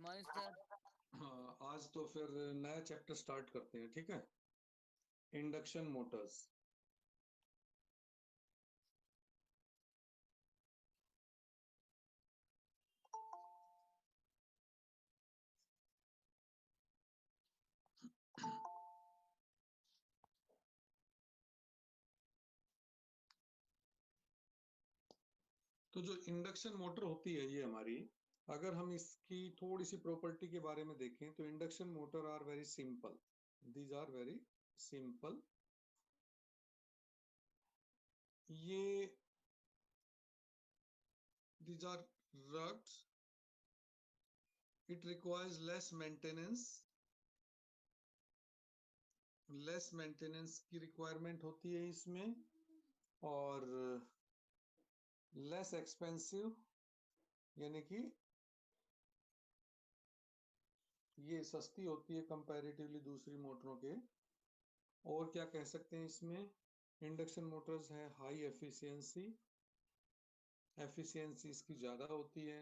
Morning sir. हाँ, आज तो फिर नया चैप्टर स्टार्ट करते हैं, ठीक है। Induction Motors. तो जो इंडक्शन मोटर होती है ये हमारी, अगर हम इसकी थोड़ी सी प्रॉपर्टी के बारे में देखें तो induction motor are very simple. These are very simple. ये these are rugged. It requires less maintenance की रिक्वायरमेंट होती है इसमें, और लेस एक्सपेंसिव, यानी कि ये सस्ती होती है कंपैरेटिवली दूसरी मोटरों के। और क्या कह सकते हैं इसमें, इंडक्शन मोटर्स है हाई एफिशिएंसी, एफिशिएंसी इसकी ज्यादा होती है।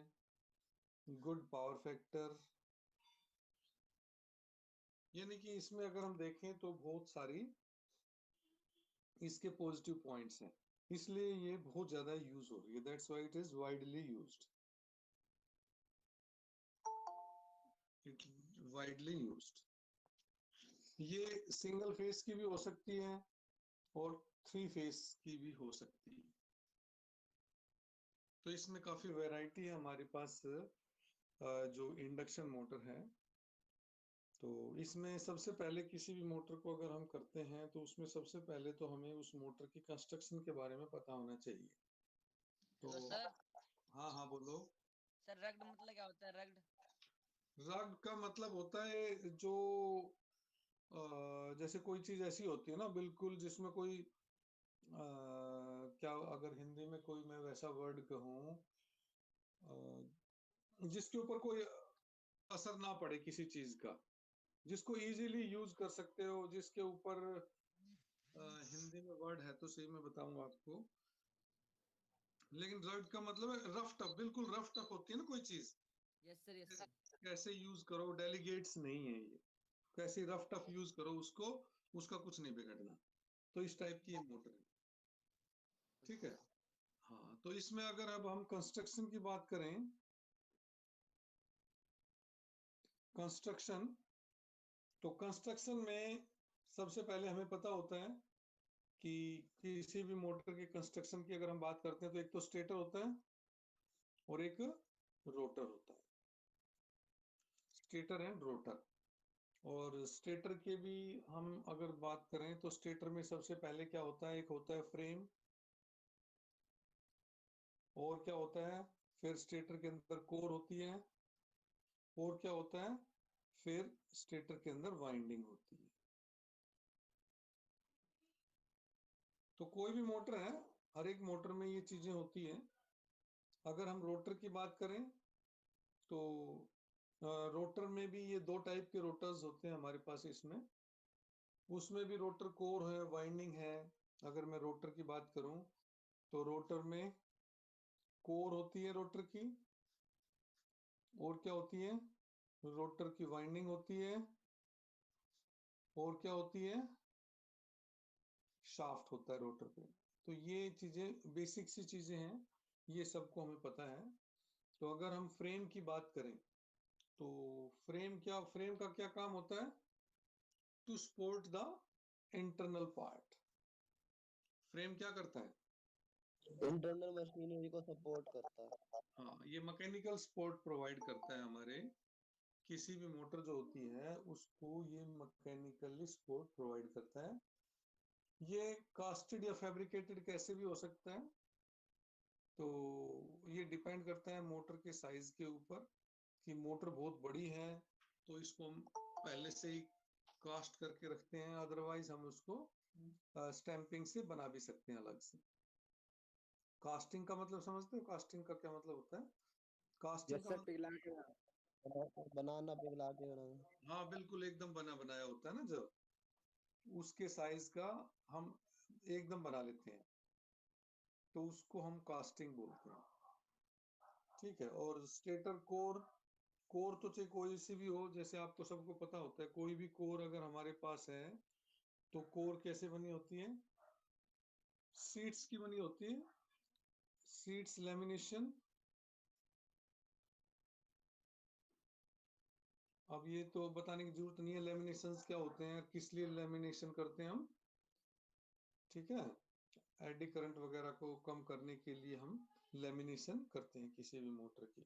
गुड पावर फैक्टर, यानी कि इसमें अगर हम देखें तो बहुत सारी इसके पॉजिटिव पॉइंट्स हैं, इसलिए ये बहुत ज्यादा यूज हो रही है। That's why it is widely used. It widely used. ये सिंगल फेस की भी हो सकती है और थ्री फेस की भी हो सकती है। तो इसमें काफी वैरायटी है हमारे पास जो इंडक्शन मोटर है। तो इसमें सबसे पहले किसी भी मोटर को अगर हम करते हैं तो उसमें सबसे पहले तो हमें उस मोटर की कंस्ट्रक्शन के बारे में पता होना चाहिए। तो हेलो सर। हाँ हाँ, बोलो। सर रग्ड मतलब क्या होता है? रग्ड। रग का मतलब होता है जो जैसे कोई चीज ऐसी होती है ना, बिल्कुल जिसमें कोई क्या, अगर हिंदी में कोई मैं वैसा वर्ड कहूँ जिसके ऊपर कोई असर ना पड़े किसी चीज का, जिसको इजीली यूज कर सकते हो, जिसके ऊपर हिंदी में वर्ड है तो सही मैं बताऊंगा आपको। लेकिन रड का मतलब है रफ टफ, बिल्कुल रफ टफ होती है ना कोई चीज, यस सर, यस सर। कैसे यूज करो, डेलीगेट्स नहीं है ये। कैसे रफ टफ यूज करो उसको, उसका कुछ नहीं बिगड़ना। तो इस टाइप की ये मोटर है, ठीक है। हाँ, तो इसमें अगर अब हम कंस्ट्रक्शन की बात करें, कंस्ट्रक्शन, तो कंस्ट्रक्शन में सबसे पहले हमें पता होता है कि किसी भी मोटर के कंस्ट्रक्शन की अगर हम बात करते हैं तो एक तो स्टेटर होता है और एक रोटर होता है। Stator and rotor. और स्टेटर के भी हम अगर बात करें तो स्टेटर में सबसे पहले क्या होता है, एक होता है फ्रेम, और क्या होता है, फिर स्टेटर के अंदर कोर होती है, और क्या होता है, फिर स्टेटर के अंदर वाइंडिंग होती है। तो कोई भी मोटर है, हर एक मोटर में ये चीजें होती हैं। अगर हम रोटर की बात करें तो रोटर में भी ये दो टाइप के रोटर्स होते हैं हमारे पास इसमें। उसमें भी रोटर कोर है, वाइंडिंग है। अगर मैं रोटर की बात करूं तो रोटर में कोर होती है रोटर की, और क्या होती है, रोटर की वाइंडिंग होती है, और क्या होती है, शाफ्ट होता है रोटर पे। तो ये चीजें बेसिक सी चीजें हैं, ये सबको हमें पता है। तो अगर हम फ्रेम की बात करें तो फ्रेम का क्या काम होता है, to support the internal part. Frame क्या करता है, इंटरनल मशीनरी को सपोर्ट करता है। हाँ, ये मैकेनिकल सपोर्ट प्रोवाइड करता है हमारे, किसी भी मोटर जो होती है उसको ये मैकेनिकली सपोर्ट प्रोवाइड करता है। ये कास्टेड या फैब्रिकेटेड कैसे भी हो सकता है, तो ये डिपेंड करता है मोटर के साइज के ऊपर। कि मोटर बहुत बड़ी है तो इसको हम पहले से ही कास्ट करके रखते हैं, अदरवाइज हम उसको स्टैंपिंग से बना भी सकते हैं अलग से। कास्टिंग का मतलब समझते हो, कास्टिंग का क्या मतलब होता है, कास्टिंग का जैसे मतलब, पिघला के बनाना, पिघला के बनाना। हाँ बिल्कुल एकदम बना बनाया होता है ना, जब उसके साइज का हम एकदम बना लेते हैं तो उसको हम कास्टिंग बोलते हैं, ठीक है। और स्टेटर कोर कोर तो चाहे कोई सी भी हो, जैसे आपको सबको पता होता है, कोई भी कोर अगर हमारे पास है तो कोर कैसे बनी होती है? सीड्स की बनी होती है, सीड्स लेमिनेशन। अब ये तो बताने की जरूरत नहीं है लेमिनेशंस क्या होते हैं, किस लिए लेमिनेशन करते हैं हम, ठीक है। एडी करंट वगैरह को कम करने के लिए हम लेमिनेशन करते हैं किसी भी मोटर की।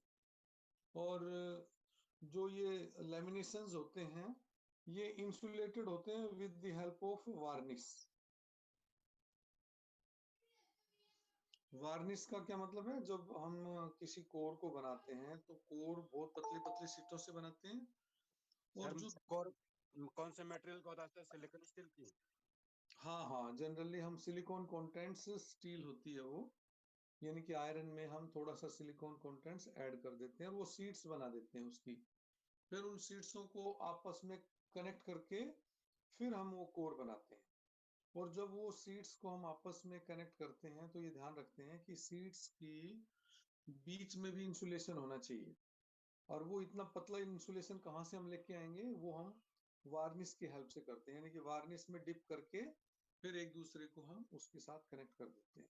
और जो ये लेमिनेशंस होते हैं ये इंसुलेटेड होते हैं with the help of varnish. Varnish का क्या मतलब है? जब हम किसी कोर को बनाते हैं तो कोर बहुत पतली पतली शीटों से बनाते हैं, और जो कोर कौन से मटेरियल का होता है? सिलिकॉन स्टील की? हाँ हाँ, जनरली हम सिलिकॉन कंटेंट्स स्टील होती है वो, यानी कि आयरन में हम थोड़ा सा सिलिकॉन कंटेंट्स ऐड कर देते हैं और वो सीड्स बना देते हैं उसकी। फिर उन सीड्सों को आपस में कनेक्ट करके फिर हम वो कोर बनाते हैं। और जब वो सीड्स को हम आपस में कनेक्ट करते हैं तो ये ध्यान रखते हैं कि सीड्स की बीच में भी इंसुलेशन होना चाहिए। और वो इतना पतला इंसुलेशन कहाँ से हम लेके आएंगे? वो हम वार्निश की हेल्प से करते हैं, यानी कि वार्निश में डिप करके फिर एक दूसरे को हम उसके साथ कनेक्ट कर देते हैं।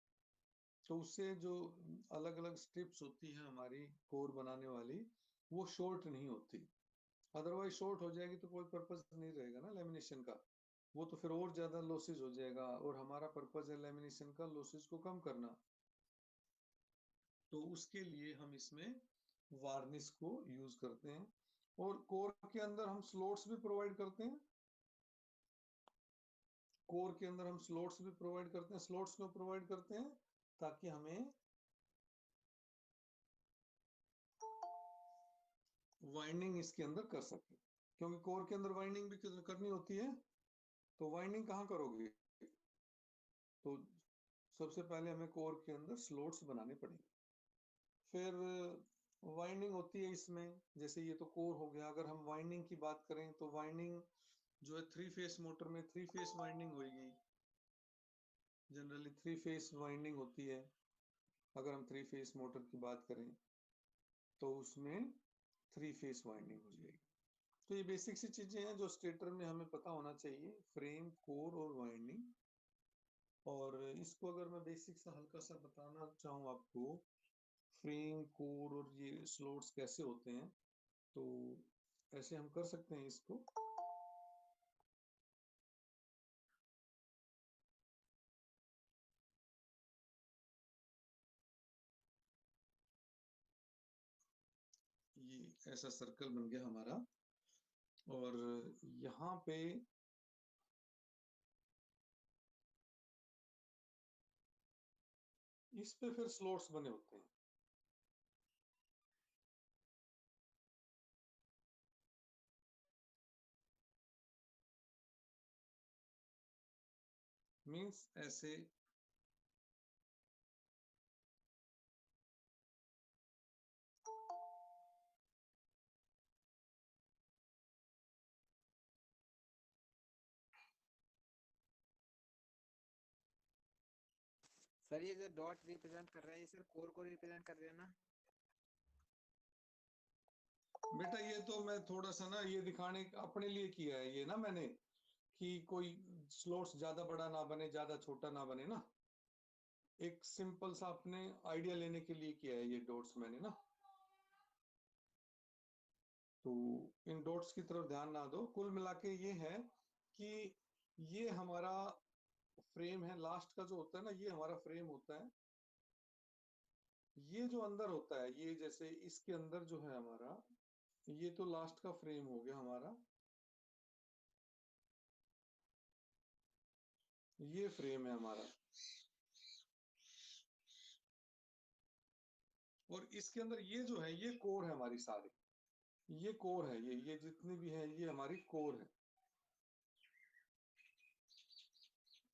तो उससे जो अलग अलग स्ट्रिप्स होती हैं हमारी कोर बनाने वाली, वो शॉर्ट नहीं होती। अदरवाइज शॉर्ट हो जाएगी तो कोई पर्पस नहीं रहेगा ना लेमिनेशन का, वो तो फिर और ज्यादा लॉसेज हो जाएगा, और हमारा पर्पस है लेमिनेशन का लॉसेज को कम करना। तो उसके लिए हम इसमें वार्निश को यूज करते हैं। और कोर के अंदर हम स्लॉट्स भी प्रोवाइड करते हैं, कोर के अंदर हम स्लॉट्स भी प्रोवाइड करते हैं। स्लॉट्स क्यों प्रोवाइड करते हैं? ताकि हमें वाइंडिंग इसके अंदर कर सके, क्योंकि कोर के अंदर वाइंडिंग भी करनी होती है। तो वाइंडिंग कहाँ करोगे? तो सबसे पहले हमें कोर के अंदर स्लॉट्स बनाने पड़ेंगे। फिर वाइंडिंग होती है इसमें, जैसे ये तो कोर हो गया। अगर हम वाइंडिंग की बात करें तो वाइंडिंग जो है थ्री फेस मोटर में थ्री फेस वाइंडिंग होगी, जनरली थ्री फेस वाइंडिंग होती है। अगर हम थ्री फेस मोटर की बात करें तो उसमें थ्री फेस वाइंडिंग हो जाएगी। तो ये बेसिक सी चीजें हैं जो स्टेटर में हमें पता होना चाहिए, फ्रेम, कोर और वाइंडिंग। और इसको अगर मैं बेसिक सा हल्का सा बताना चाहूँ आपको, फ्रेम, कोर और ये स्लॉट्स कैसे होते हैं, तो ऐसे हम कर सकते हैं इसको। ये ऐसा सर्कल बन गया हमारा, और यहाँ पे इस पे फिर स्लॉट्स बने होते हैं। मीन्स ऐसे सर ये जो डॉट रिप्रेजेंट कर रहे हैं, ये सर कोर को रिप्रेजेंट कर रहे हैं ना? बेटा ये तो मैं थोड़ा सा ना ये दिखाने अपने लिए किया है ये ना मैंने, कि कोई स्लॉट्स ज्यादा बड़ा ना बने ज्यादा छोटा ना बने ना, एक सिंपल सा अपने आइडिया लेने के लिए किया है ये डॉट्स मैंने ना। तो इन डॉट्स की तरफ ध्यान ना दो, कुल मिला के ये है कि ये हमारा फ्रेम है। लास्ट का जो होता है ना, ये हमारा फ्रेम होता है। ये जो अंदर होता है, ये जैसे इसके अंदर जो है हमारा, ये तो लास्ट का फ्रेम हो गया हमारा, ये फ्रेम है हमारा। और इसके अंदर ये जो है ये कोर है हमारी सारी, ये कोर है, ये जितनी भी है ये हमारी कोर है,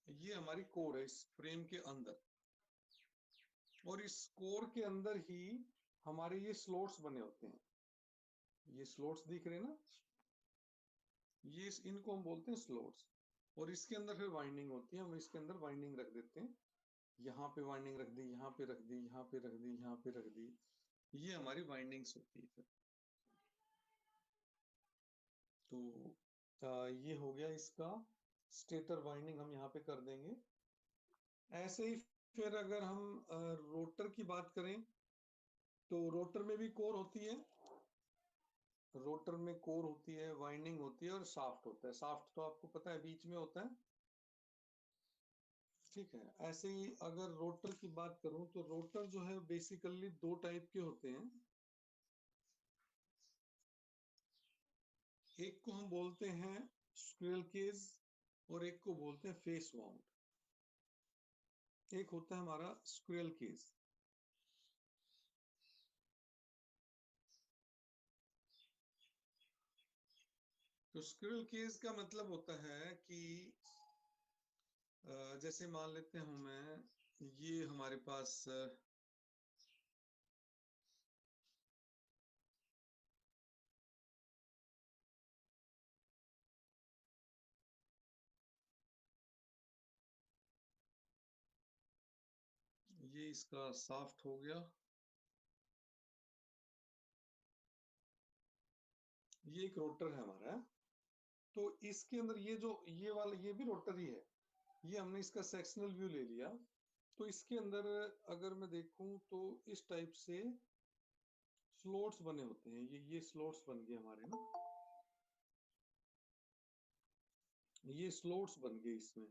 ये हमारी कोर है इस फ्रेम के अंदर। और इस कोर के अंदर ही हमारे ये स्लॉट्स बने होते हैं, ये स्लॉट्स दिख रहे हैं ना, ये इनको हम बोलते हैं स्लॉट्स। और इसके अंदर फिर वाइंडिंग होती है, हम इसके अंदर वाइंडिंग रख देते हैं। यहाँ पे वाइंडिंग रख दी, यहाँ पे रख दी, यहाँ पे रख दी, यहाँ पे रख दी, ये हमारी वाइंडिंग्स होती है फिर। तो ये हो गया इसका स्टेटर वाइंडिंग, हम यहाँ पे कर देंगे। ऐसे ही फिर अगर हम रोटर की बात करें तो रोटर में भी कोर होती है, रोटर में कोर होती है, वाइंडिंग होती है और शाफ्ट होता है। शाफ्ट तो आपको पता है बीच में होता है, ठीक है। ऐसे ही अगर रोटर की बात करूं तो रोटर जो है बेसिकली दो टाइप के होते हैं। एक को हम बोलते हैं स्क्विरल केज और एक को बोलते हैं फेस वाउंड। एक होता है हमारा स्क्विरल केज। तो स्क्विरल केज का मतलब होता है कि जैसे मान लेते हूं मैं, ये हमारे पास ये इसका शाफ्ट हो गया, ये एक रोटर है हमारा। तो इसके अंदर ये जो ये वाला ये भी रोटर ही है, ये हमने इसका सेक्शनल व्यू ले लिया। तो इसके अंदर अगर मैं देखूं तो इस टाइप से स्लॉट्स बने होते हैं। ये स्लॉट्स बन गए हमारे ना, ये स्लॉट्स बन गए इसमें।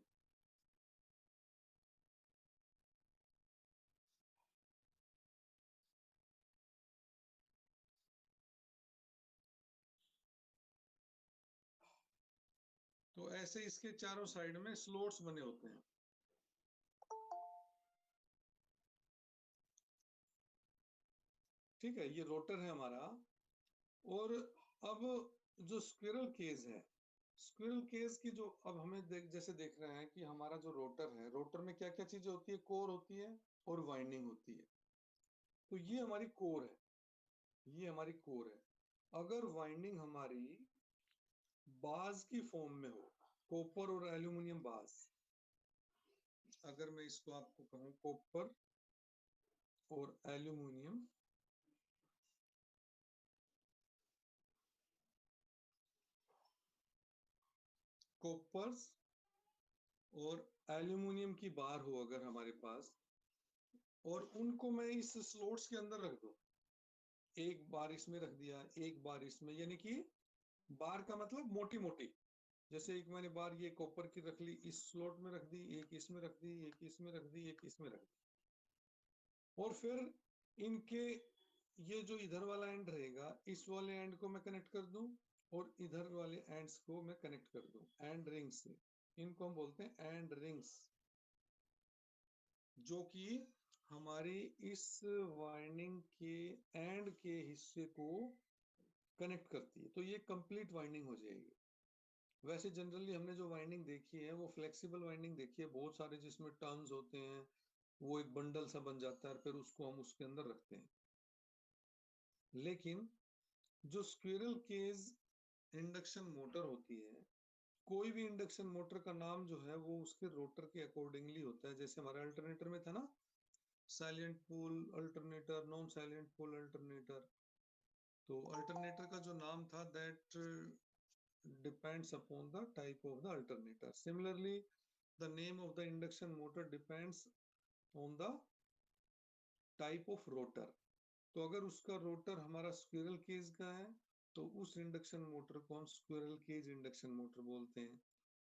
तो ऐसे इसके चारों साइड में स्लॉट्स बने होते हैं। ठीक है, ये रोटर है हमारा। और अब जो स्क्विरल केज है, स्क्विरल केज की जो अब हमें जैसे देख रहे हैं कि हमारा जो रोटर है, रोटर में क्या क्या चीजें होती है, कोर होती है और वाइंडिंग होती है। तो ये हमारी कोर है, ये हमारी कोर है। अगर वाइंडिंग हमारी बाज की फॉर्म में हो, कॉपर और एल्यूमिनियम बाज, अगर मैं इसको आपको कहूं कॉपर और एल्यूमिनियम, कॉपर और एल्यूमिनियम की बार हो अगर हमारे पास, और उनको मैं इस स्लॉट्स के अंदर रख दूं, एक बार इसमें रख दिया, एक बार इसमें, यानी कि बार का मतलब मोटी मोटी, जैसे एक मैंने बार ये कॉपर की रख ली, इस स्लॉट में रख दी, एक इसमें रख दी, एक इसमें रख दी, एक इसमें रख दी। और फिर इनके ये जो इधर वाला एंड रहेगा, इस वाले एंड को मैं कनेक्ट कर दूं और इधर वाले एंड्स को मैं कनेक्ट कर दूं एंड रिंग्स से। इनको हम बोलते हैं एंड रिंग्स, जो कि हमारी इस वाइंडिंग के एंड के हिस्से को कनेक्ट करती है। तो ये कंप्लीट वाइंडिंग हो जाएगी। वैसे जनरली हमने जो वाइंडिंग देखी है वो फ्लेक्सिबल वाइंडिंग देखी है, बहुत सारे जिसमें टर्न्स होते हैं, वो एक बंडल सा बन जाता है, फिर उसको हम उसके अंदर रखते हैं। लेकिन जो स्क्विरल केज इंडक्शन मोटर होती है, कोई भी इंडक्शन मोटर का नाम जो है वो उसके रोटर के अकॉर्डिंगली होता है। जैसे हमारे अल्टरनेटर में था ना, silent pole alternator, non silent pole alternator. तो अल्टरनेटर का जो नाम था that depends upon the type of the alternator. Similarly, the name of the induction motor depends on the type of rotor. तो अगर उसका रोटर हमारा स्क्विरल केज का है तो उस इंडक्शन मोटर को हम स्क्विरल केज इंडक्शन मोटर बोलते हैं।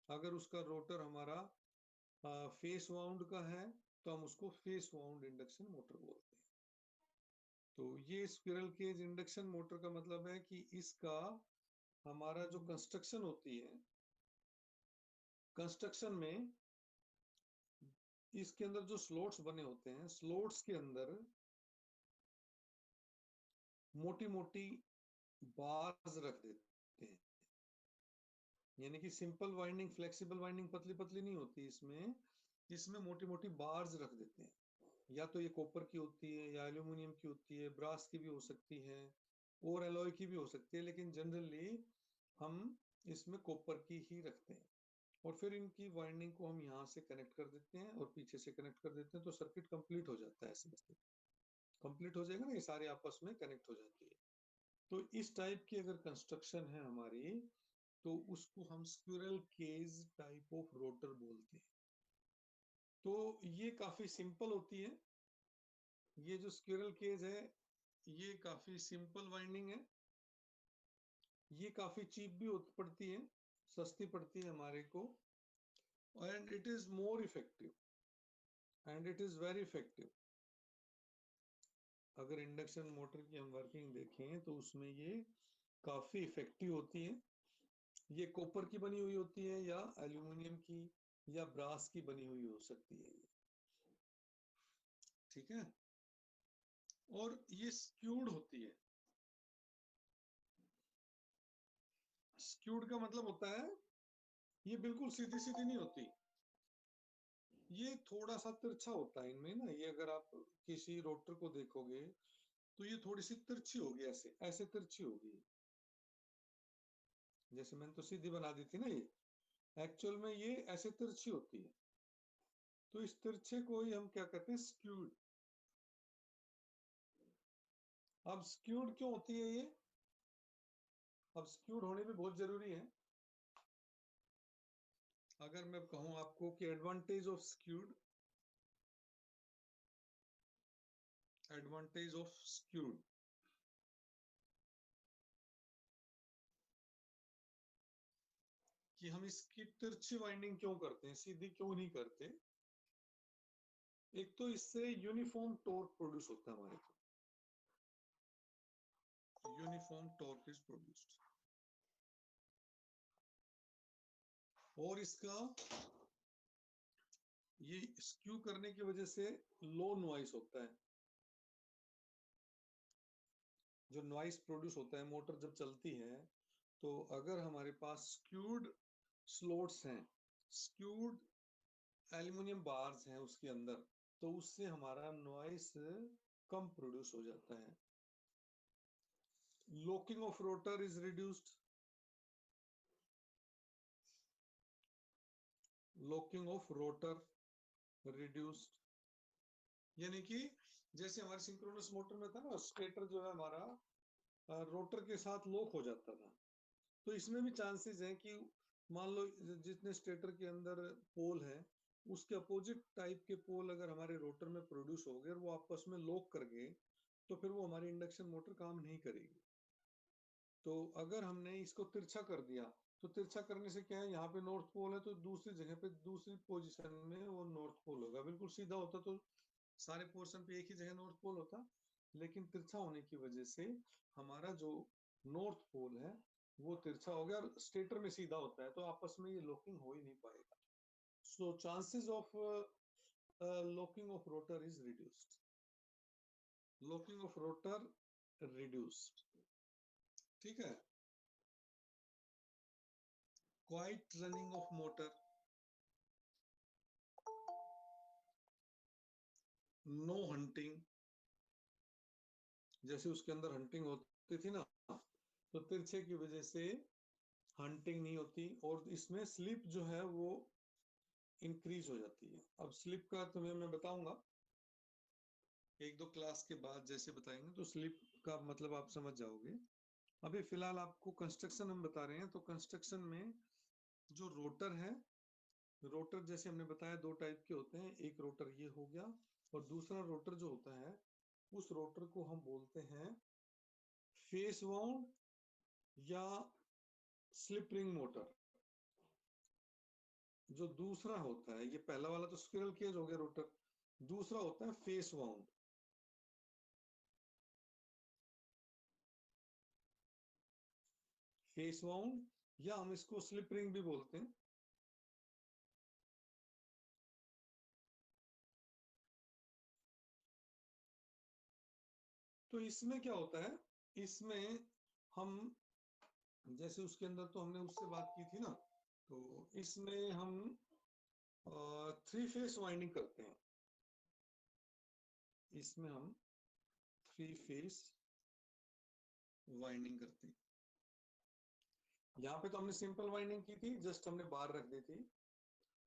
अगर उसका रोटर हमारा फेस वाउंड का है तो हम उसको फेस वाउंड इंडक्शन मोटर बोलते हैं। तो ये स्क्विरल केज इंडक्शन मोटर का मतलब है कि इसका हमारा जो कंस्ट्रक्शन होती है, कंस्ट्रक्शन में इसके अंदर जो स्लॉट्स बने होते हैं, स्लॉट्स के अंदर मोटी मोटी बार्स रख देते हैं। यानी कि सिंपल वाइंडिंग, फ्लेक्सिबल वाइंडिंग पतली पतली नहीं होती इसमें, इसमें मोटी मोटी बार्स रख देते हैं। या तो ये कॉपर की होती है, या एल्यूमिनियम की होती है, ब्रास की भी हो सकती है, और एलॉय की भी हो सकती है, लेकिन जनरली हम इसमें कॉपर की ही रखते हैं। और फिर इनकी वाइंडिंग को हम यहाँ से कनेक्ट कर देते हैं और पीछे से कनेक्ट कर देते हैं, तो सर्किट कंप्लीट हो जाता है। ऐसे कंप्लीट हो जाएगा ना, ये सारे आपस में कनेक्ट हो जाती है। तो इस टाइप की अगर कंस्ट्रक्शन है हमारी, तो उसको हम squirrel cage type of rotor बोलते हैं। तो ये काफी सिंपल होती है। ये जो स्क्विरल केज है ये काफी सिंपल वाइंडिंग है। ये काफी चीप भी पड़ती है, सस्ती पड़ती है हमारे को, and it is more effective and it is very effective. अगर इंडक्शन मोटर की हम वर्किंग देखें तो उसमें ये काफी इफेक्टिव होती है। ये कॉपर की बनी हुई होती है या एल्यूमिनियम की या ब्रास की बनी हुई हो सकती है ये, ठीक है। और ये स्क्यूड होती है। स्क्यूड का मतलब होता है ये बिल्कुल सीधी सीधी नहीं होती, ये थोड़ा सा तिरछा होता है इनमें ना। ये अगर आप किसी रोटर को देखोगे तो ये थोड़ी सी तिरछी होगी, ऐसे ऐसे तिरछी होगी। जैसे मैंने तो सीधी बना दी थी ना, ये एक्चुअल में ये ऐसे तिरछी होती है। तो इस तिरछे को ही हम क्या कहते हैं, स्क्यूड। अब स्क्यूड क्यों होती है ये? अब स्क्यूड होनी भी बहुत जरूरी है। अगर मैं कहूं आपको कि advantage of skewed, advantage of skewed, कि हम इसकी तिरछी वाइंडिंग क्यों करते हैं, सीधी क्यों नहीं करते। एक तो इससे यूनिफॉर्म टॉर्क प्रोड्यूस होता है हमारे को, यूनिफॉर्म टॉर्क इज प्रोड्यूस्ड। और इसका ये स्क्यू करने की वजह से लो नॉइस होता है। जो नॉइस प्रोड्यूस होता है मोटर जब चलती है, तो अगर हमारे पास स्क्यूड स्लॉट्स हैं, स्क्यूड एल्युमिनियम बार्स हैं उसके अंदर, तो उससे हमारा नॉइस कम प्रोड्यूस हो जाता है। Locking of rotor is reduced, locking of rotor reduced, यानी कि जैसे हमारे सिंक्रोनस मोटर में था ना, स्टेटर जो है हमारा रोटर के साथ लॉक हो जाता था। तो इसमें भी चांसेस है कि मान लो जितने स्टेटर के अंदर पोल है उसके अपोजिट टाइप के पोल अगर हमारे रोटर में प्रोड्यूस हो गए और वो आपस में लॉक कर गए, तो फिर वो हमारी इंडक्शन मोटर काम नहीं करेगी। तो अगर हमने इसको तिरछा कर दिया, तो तिरछा करने से क्या है, यहाँ पे नॉर्थ पोल है तो दूसरी जगह पे दूसरी पोजीशन में वो नॉर्थ पोल होगा। बिल्कुल सीधा होता तो सारे पोर्शन पे एक ही जगह नॉर्थ पोल होता, लेकिन तिरछा होने की वजह से हमारा जो नॉर्थ पोल है वो तिरछा हो गया और स्टेटर में सीधा होता है, तो आपस में ये लॉकिंग हो ही नहीं पाएगा। So chances of locking of rotor is reduced, locking of rotor reduced, ठीक है। Quiet running of motor, no hunting. जैसे उसके अंदर हंटिंग होती थी ना, तो तिरछे की वजह से हंटिंग नहीं होती और इसमें स्लिप जो है वो इंक्रीज हो जाती है। अब स्लिप का तुम्हें मैं बताऊंगा एक दो क्लास के बाद, जैसे बताएंगे तो स्लिप का मतलब आप समझ जाओगे। अभी फिलहाल आपको कंस्ट्रक्शन हम बता रहे हैं। तो कंस्ट्रक्शन में जो रोटर है, रोटर जैसे हमने बताया दो टाइप के होते हैं, एक रोटर ये हो गया और दूसरा रोटर जो होता है उस रोटर को हम बोलते हैं फेस वाउंड या स्लिप रिंग मोटर। जो दूसरा होता है, ये पहला वाला तो स्क्विरल केज हो गया रोटर, दूसरा होता है फेस वाउंड। फेस वाउंड या हम इसको स्लिप रिंग भी बोलते हैं। तो इसमें क्या होता है, इसमें हम जैसे उसके अंदर तो हमने उससे बात की थी ना, तो इसमें हम थ्री फेस वाइंडिंग करते हैं। इसमें हम थ्री फेस वाइंडिंग करते हैं। यहाँ पे तो हमने सिंपल वाइंडिंग की थी, जस्ट हमने बार रख दी थी।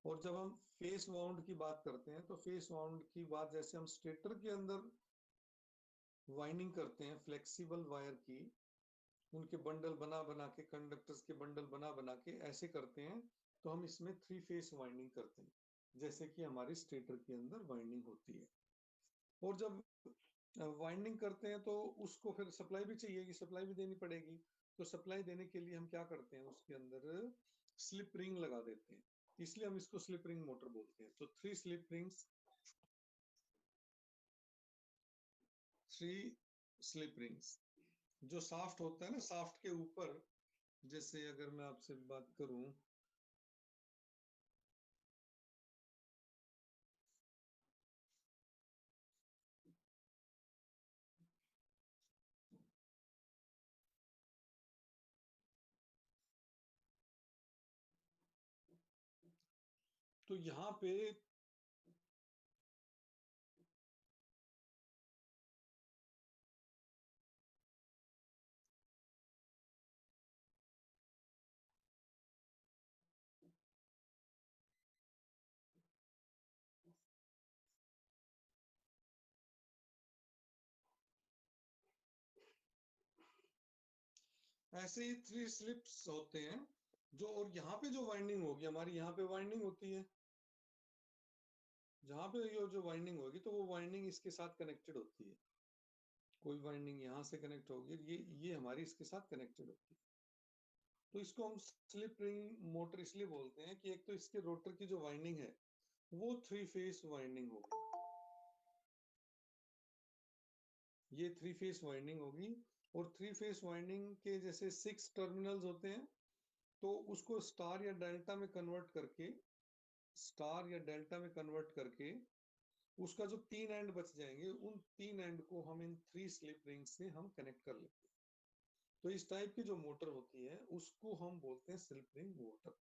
और जब हम फेस वाउंड की बात करते हैं तो फेस वाउंड की बात जैसे हम स्टेटर के अंदर वाइंडिंग करते हैं फ्लेक्सिबल वायर की, उनके बंडल बना बना के, कंडक्टर्स के बंडल बना बना के ऐसे करते हैं, तो हम इसमें 3 फेस वाइंडिंग करते हैं, जैसे कि हमारी स्टेटर के अंदर वाइंडिंग होती है। और जब वाइंडिंग करते हैं तो उसको फिर सप्लाई भी चाहिए, सप्लाई भी देनी पड़ेगी। तो सप्लाई देने के लिए हम क्या करते हैं, उसके अंदर स्लिप रिंग लगा देते हैं, इसलिए हम इसको स्लिप रिंग मोटर बोलते हैं। तो 3 स्लिप रिंग्स, 3 स्लिप रिंग्स, जो साफ्ट होता है ना, साफ्ट के ऊपर, जैसे अगर मैं आपसे बात करूं, तो यहाँ पे ऐसे ही 3 स्लिप्स होते हैं जो, और यहाँ पे जो वाइंडिंग होगी हमारी, यहाँ पे वाइंडिंग होती है, जहाँ पे ये जो वाइंडिंग होगी तो वो वाइंडिंग इसके साथ कनेक्टेड होती है। कोई वाइंडिंग यहाँ से कनेक्ट होगी, ये हमारी इसके साथ कनेक्टेड होती है। तो इसको हम स्लिप रिंग मोटर इसलिए बोलते हैं कि एक तो इसके रोटर की जो वाइंडिंग है वो 3 फेस वाइंडिंग होगी, ये 3 फेस वाइंडिंग होगी। और 3 फेस वाइंडिंग के जैसे 6 टर्मिनल्स होते हैं, तो उसको स्टार या डेल्टा में कन्वर्ट करके, स्टार या डेल्टा में कन्वर्ट करके उसका जो 3 एंड बच जाएंगे, उन 3 एंड को हम इन 3 स्लिप रिंग से हम कनेक्ट कर लेते हैं। तो इस टाइप की जो मोटर होती है उसको हम बोलते हैं स्लिप रिंग मोटर।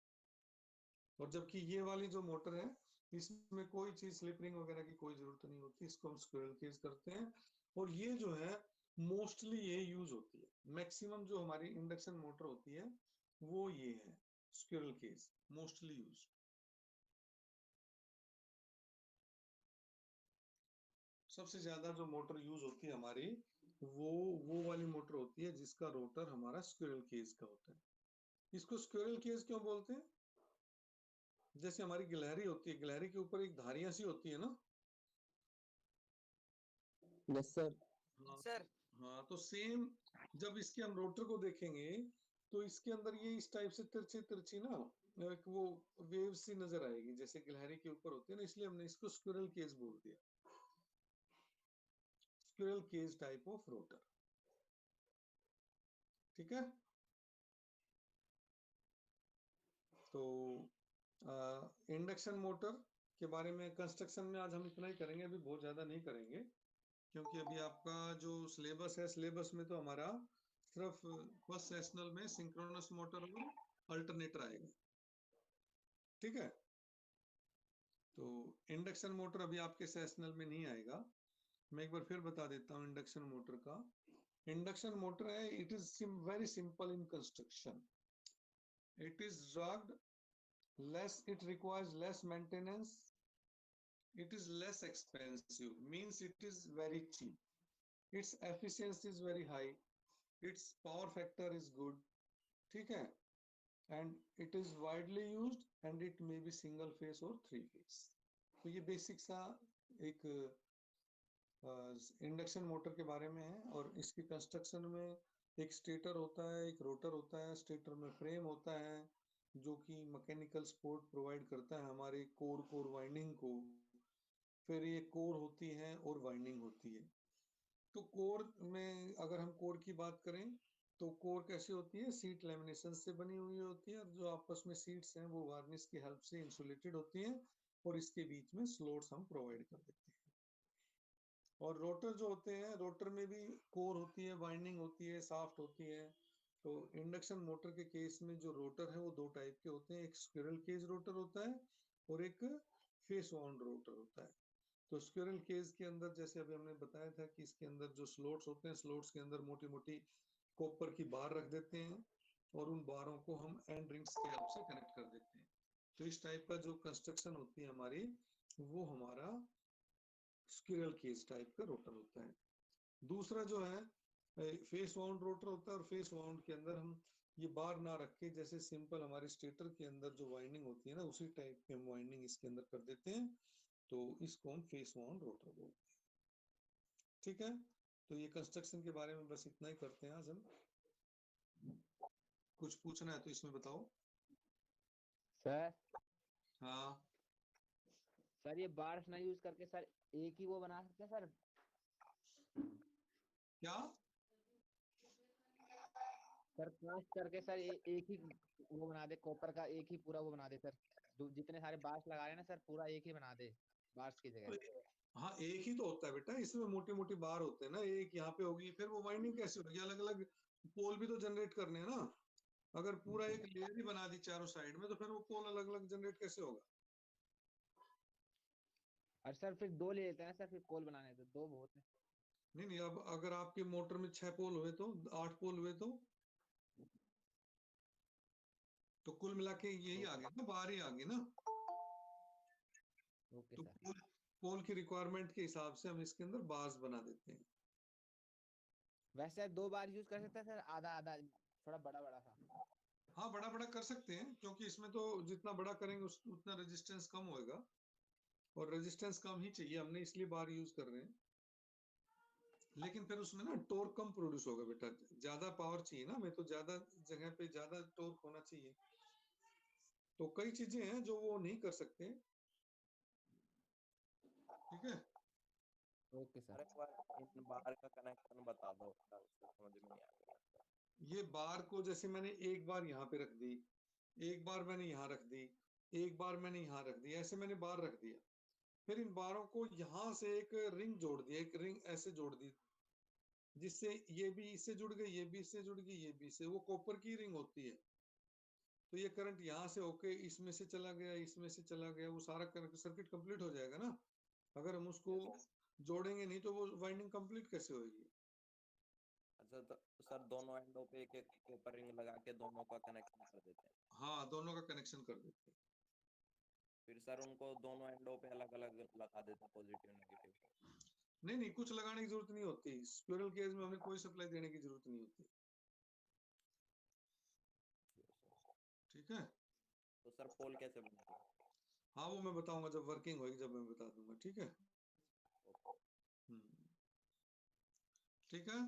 और जबकि ये वाली जो मोटर है, इसमें कोई चीज स्लिप रिंग वगैरह की कोई जरूरत नहीं होती, इसको हम स्क्विरल केज करते हैं। और ये जो है मोस्टली ये यूज होती है, मैक्सिमम जो हमारी इंडक्शन मोटर होती है वो ये है स्क्विरल केज मोस्टली यूज। सबसे ज्यादा जो मोटर यूज होती है हमारी, वो वाली मोटर होती है जिसका रोटर हमारा स्क्विरल केज का होता है। इसको स्क्विरल केज क्यों बोलते हैं? जैसे हमारी गिलहरी होती है, गिलहरी के ऊपर एक धारियां सी होती है ना। Yes sir. हाँ सर हाँ, तो सेम जब इसके हम रोटर को देखेंगे तो इसके अंदर ये इस टाइप से तिरछी तिरछी ना एक वो वेव सी नजर आएगी, जैसे गिलहरी के ऊपर होती है ना, इसलिए हमने इसको स्क्विरल केज बोल दिया, squirrel cage type of rotor. ठीक है, तो इंडक्शन मोटर के बारे में कंस्ट्रक्शन में आज हम इतना ही करेंगे, अभी बहुत ज्यादा नहीं करेंगे, क्योंकि अभी आपका जो सिलेबस है, सिलेबस में तो हमारा सिर्फ फर्स्ट सेशनल में सिंक्रोनस मोटर और अल्टरनेटर आएगा। ठीक है, तो इंडक्शन मोटर अभी आपके सेशनल में नहीं आएगा। मैं एक बार फिर बता देता हूँ इंडक्शन मोटर का। इंडक्शन मोटर है, it is very simple in construction, it is rugged, less, it requires less maintenance, it is less expensive, means it is very cheap, its efficiency is very high, its power factor is good. ठीक है, and it is widely used and it may be single phase or 3 phase। तो ये basic सा एक induction motor के बारे में है। और इसकी कंस्ट्रक्शन में एक स्टेटर होता है, एक रोटर होता है, स्टेटर में फ्रेम होता है जो कि मैकेनिकल सपोर्ट प्रोवाइड करता है हमारे कोर वाइंडिंग को। फिर ये कोर होती है और वाइंडिंग होती है। तो कोर में अगर हम कोर की बात करें तो कोर कैसी होती है, सीट लेमिनेशन से बनी हुई होती है, और जो आपस में सीट्स हैं वो वार्निश की हेल्प से इंसुलेटेड होती हैं, और इसके बीच में स्लॉट्स हम प्रोवाइड कर देते हैं। और रोटर जो होते हैं, रोटर में भी कोर होती है, वाइंडिंग होती है, शाफ्ट होती है। तो इंडक्शन मोटर के केस में जो रोटर है वो 2 टाइप के होते हैं, एक स्क्विरल केज रोटर होता है और एक फेस वाउंड रोटर होता है। तो स्क्विरल केज के अंदर जैसे अभी हमने बताया था कि इसके अंदर जो स्लॉट्स होते हैं, स्लॉट्स के अंदर मोटी मोटी कॉपर की बार रख देते हैं और उन बारों को हम एंड रिंग्स के हेल्प से कनेक्ट कर देते हैं। तो इस टाइप का जो कंस्ट्रक्शन होती है हमारी, वो हमारा स्क्विरल केज टाइप का रोटर होता है। दूसरा जो है फेस वाउंड रोटर होता है, और फेस वाउंड के अंदर हम ये बार ना रख के जैसे सिंपल हमारे स्टेटर के अंदर जो वाइंडिंग होती है ना, उसी टाइप की हम वाइंडिंग इसके अंदर कर देते हैं, तो इसको हम फेस वाउंड रोटर बोलते हैं। ठीक है, तो ये कंस्ट्रक्शन के बारे में बस इतना ही करते हैं आज हम। कुछ पूछना है तो इसमें बताओ। सर हाँ, सर ये बार्स ना यूज करके सर एक ही वो बना सकते हैं सर। क्या? सर कास्ट करके सर एक ही वो बना दे, कॉपर का एक ही पूरा वो बना दे सर। जितने सारे बार्स लगा रहे हैं ना सर, पूरा एक ही बना दे बार्स की जगह। हाँ, एक ही तो होता है बेटा, इसमें मोटी मोटी बार होते हैं ना, एक यहाँ पे होगी, फिर वो वाइंडिंग कैसे होगी? अलग अलग पोल भी तो जनरेट करने हैं ना। अगर पूरा एक लेयर ही बना दी चारों साइड में, तो फिर वो पोल अलग अलग जनरेट कैसे होगा? और सर फिर दो ले लेते हैं सर, फिर पोल बनाने तो दो बहुत है। नहीं नहीं, अब अगर आपके मोटर में 6 पोल हुए तो 8 पोल हुए तो कुल मिला के यही आ गया ना, बार ही आ गई ना। ओके तो सर। पोल की रिक्वायरमेंट के हिसाब से हम इसके अंदर बार्स बना देते हैं। वैसे सर दो बार यूज कर सकते हैं सर, आधा आधा थोड़ा बड़ा बड़ा सा। हाँ, बड़ा बड़ा कर सकते हैं, क्योंकि इसमें तो जितना बड़ा करेंगे उतना रेजिस्टेंस कम होएगा, और रेजिस्टेंस कम ही चाहिए हमने, इसलिए बार यूज कर रहे हैं। लेकिन फिर उसमें ना टॉर्क कम प्रोड्यूस होगा बेटा, ज्यादा पावर चाहिए ना हमें, तो ज्यादा जगह पे ज्यादा टॉर्क होना चाहिए। तो कई चीजें हैं जो वो नहीं कर सकते। ठीक है, ओके सर सर। एक बार इन बार का कनेक्शन बता दो, ढंग से समझ में नहीं आ रहा। ये बार को जैसे मैंने एक बार यहाँ पे रख दी, एक बार मैंने यहाँ रख दी, एक बार मैंने यहाँ रख दी, ऐसे मैंने बार रख दिया। फिर इन बारों को यहाँ से एक रिंग जोड़ दी, एक रिंग ऐसे जोड़ दी, जिससे ये भी इससे जुड़ गई, ये भी इससे जुड़ गई, ये भी इससे, वो कॉपर की रिंग होती है। तो ये करंट यहाँ से होके इसमें से चला गया, इसमें से चला गया, वो सारा सर्किट कंप्लीट हो जाएगा ना। अगर हम उसको जोड़ेंगे नहीं तो वो वाइंडिंग कंप्लीट कैसे होगी? अच्छा तो सर दोनों एंडों पे एक एक कॉपर रिंग लगा के दोनों का कनेक्शन कर देते हैं। हाँ, दोनों का कनेक्शन कर देते हैं। फिर सर उनको दोनों एंडों पे अलग अलग लगा देते हैं, पॉजिटिव नेगेटिव। नहीं नहीं, कुछ लगाने की जरूरत नहीं होती, स्क्विरल केज में हमें कोई सप्लाई देने की जरूरत नहीं होती। ठीक है, तो सर पोल कैसे बनते हैं? हाँ वो मैं बताऊंगा जब वर्किंग होगी, जब मैं बता दूंगा। ठीक है। ओके। ठीक है।